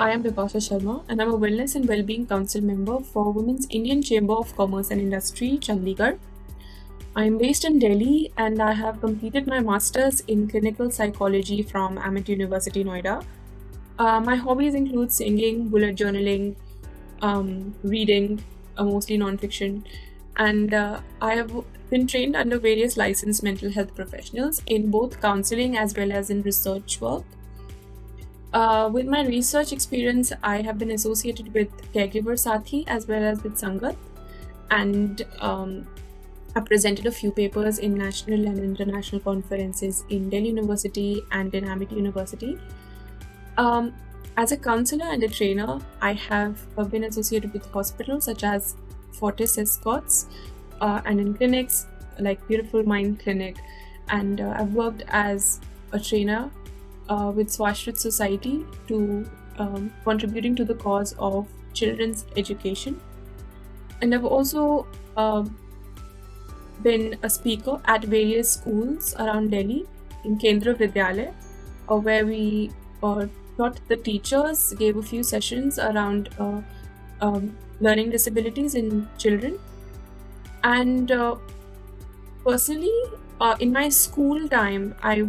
I am Bipasha Sharma and I'm a Wellness and Wellbeing Council member for Women's Indian Chamber of Commerce and Industry, Chandigarh. I am based in Delhi and I have completed my Masters in Clinical Psychology from Amit University, Noida. My hobbies include singing, bullet journaling, reading, mostly nonfiction, and I have been trained under various licensed mental health professionals in both counseling as well as in research work. With my research experience, I have been associated with Caregiver Sathi as well as with Sangat, and I presented a few papers in national and international conferences in Delhi University and in Amit University. As a counselor and a trainer, I have been associated with hospitals such as Fortis Escorts and in clinics like Beautiful Mind Clinic, and I've worked as a trainer with Swashrit Society to contributing to the cause of children's education. And I've also been a speaker at various schools around Delhi in Kendra Vidyalaya, where we taught the teachers, gave a few sessions around learning disabilities in children. And personally, in my school time, I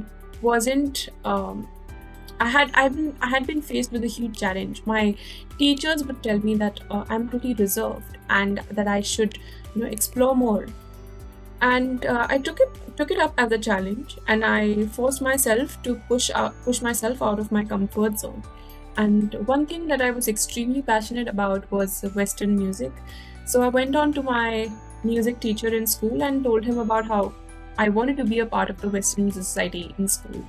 had been faced with a huge challenge. My teachers would tell me that I'm pretty reserved and that I should explore more. And I took it up as a challenge, and I forced myself to push myself out of my comfort zone. And one thing that I was extremely passionate about was Western music. So I went on to my music teacher in school and told him about how I wanted to be a part of the Western Music Society in school.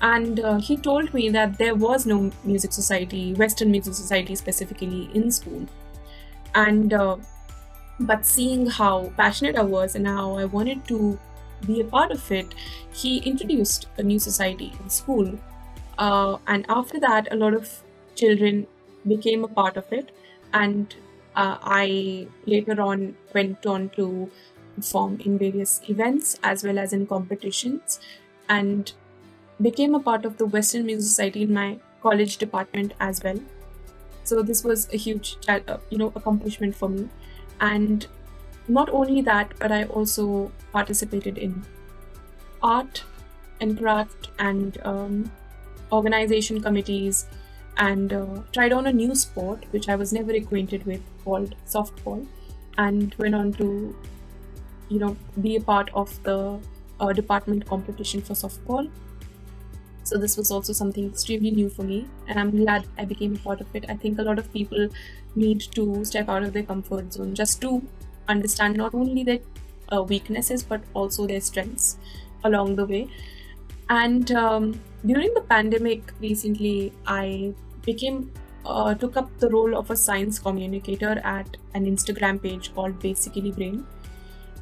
And he told me that there was no music society, Western Music Society specifically, in school. And but seeing how passionate I was and how I wanted to be a part of it, he introduced a new society in school. And after that, a lot of children became a part of it. And I later on went on to perform in various events as well as in competitions, and became a part of the Western Music Society in my college department as well. So this was a huge accomplishment for me. And not only that, but I also participated in art and craft and organization committees, and tried on a new sport which I was never acquainted with, called softball, and went on to be a part of the department competition for softball. So this was also something extremely new for me, and I'm glad I became a part of it. I think a lot of people need to step out of their comfort zone just to understand not only their weaknesses but also their strengths along the way. And during the pandemic recently, I took up the role of a science communicator at an Instagram page called Basically Brain.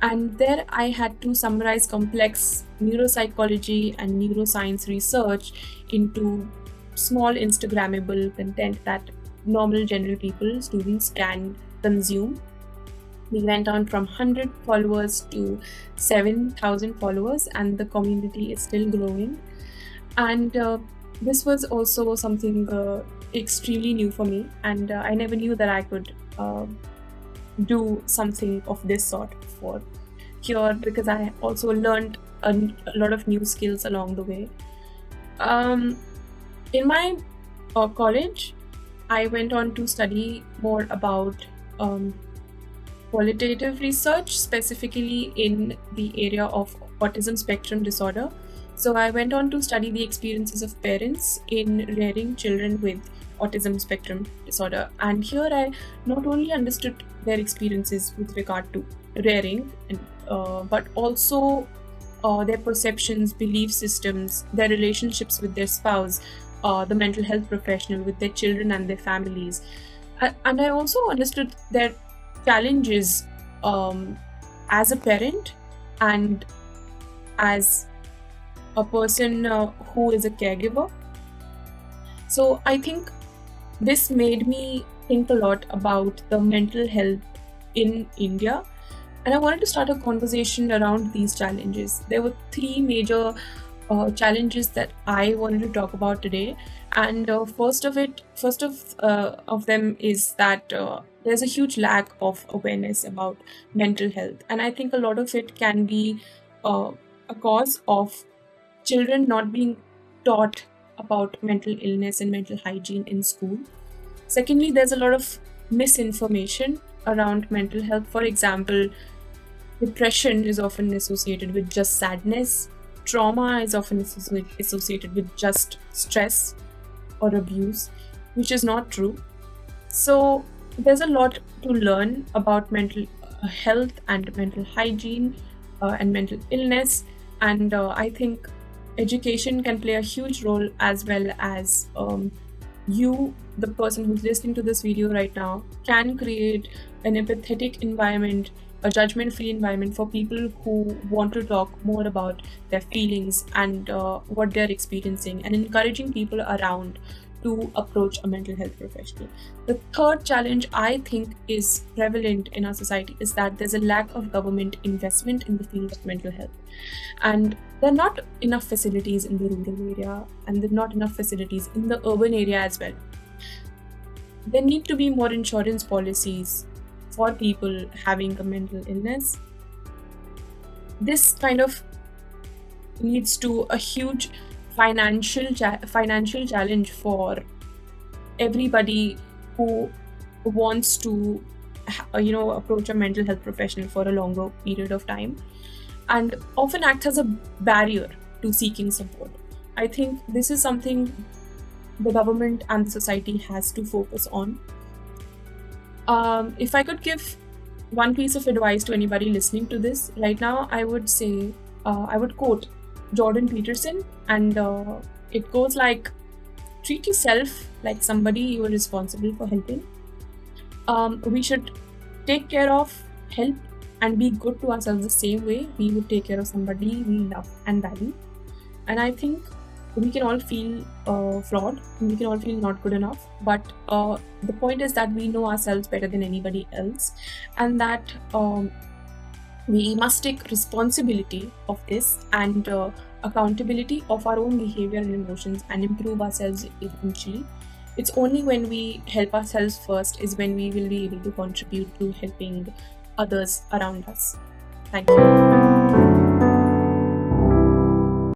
And there I had to summarize complex neuropsychology and neuroscience research into small Instagrammable content that normal general people, students, can consume. We went on from 100 followers to 7,000 followers, and the community is still growing. And this was also something extremely new for me, and I never knew that I could do something of this sort before here, because I also learned a lot of new skills along the way. In my college, I went on to study more about qualitative research, specifically in the area of autism spectrum disorder. So I went on to study the experiences of parents in rearing children with autism spectrum disorder. And here I not only understood their experiences with regard to rearing, but also their perceptions, belief systems, their relationships with their spouse, the mental health professional, with their children and their families. And I also understood their challenges as a parent and as a person who is a caregiver. So I think this made me think a lot about the mental health in India, and I wanted to start a conversation around these challenges. There were three major challenges that I wanted to talk about today. And first of them is that there's a huge lack of awareness about mental health, and I think a lot of it can be uh, a cause of children not being taught about mental illness and mental hygiene in school. Secondly, there's a lot of misinformation around mental health. For example, depression is often associated with just sadness. Trauma is often associated with just stress or abuse, which is not true. So, there's a lot to learn about mental health and mental hygiene and mental illness. And I think education can play a huge role, as well as you, the person who's listening to this video right now, can create an empathetic environment, a judgment free environment for people who want to talk more about their feelings and what they're experiencing, and encouraging people around to approach a mental health professional. The third challenge I think is prevalent in our society is that there's a lack of government investment in the field of mental health. And there are not enough facilities in the rural area, and there are not enough facilities in the urban area as well. There need to be more insurance policies for people having a mental illness. This kind of leads to a huge financial challenge for everybody who wants to approach a mental health professional for a longer period of time, and often acts as a barrier to seeking support. I think this is something the government and the society has to focus on. If I could give one piece of advice to anybody listening to this right now, I would say, I would quote Jordan Peterson, and it goes like, treat yourself like somebody you are responsible for helping. We should take care of, help, and be good to ourselves the same way we would take care of somebody we love and value. And I think we can all feel flawed, and we can all feel not good enough, but the point is that we know ourselves better than anybody else, and that we must take responsibility of this and accountability of our own behavior and emotions, and improve ourselves eventually. It's only when we help ourselves first is when we will be able to contribute to helping others around us. Thank you.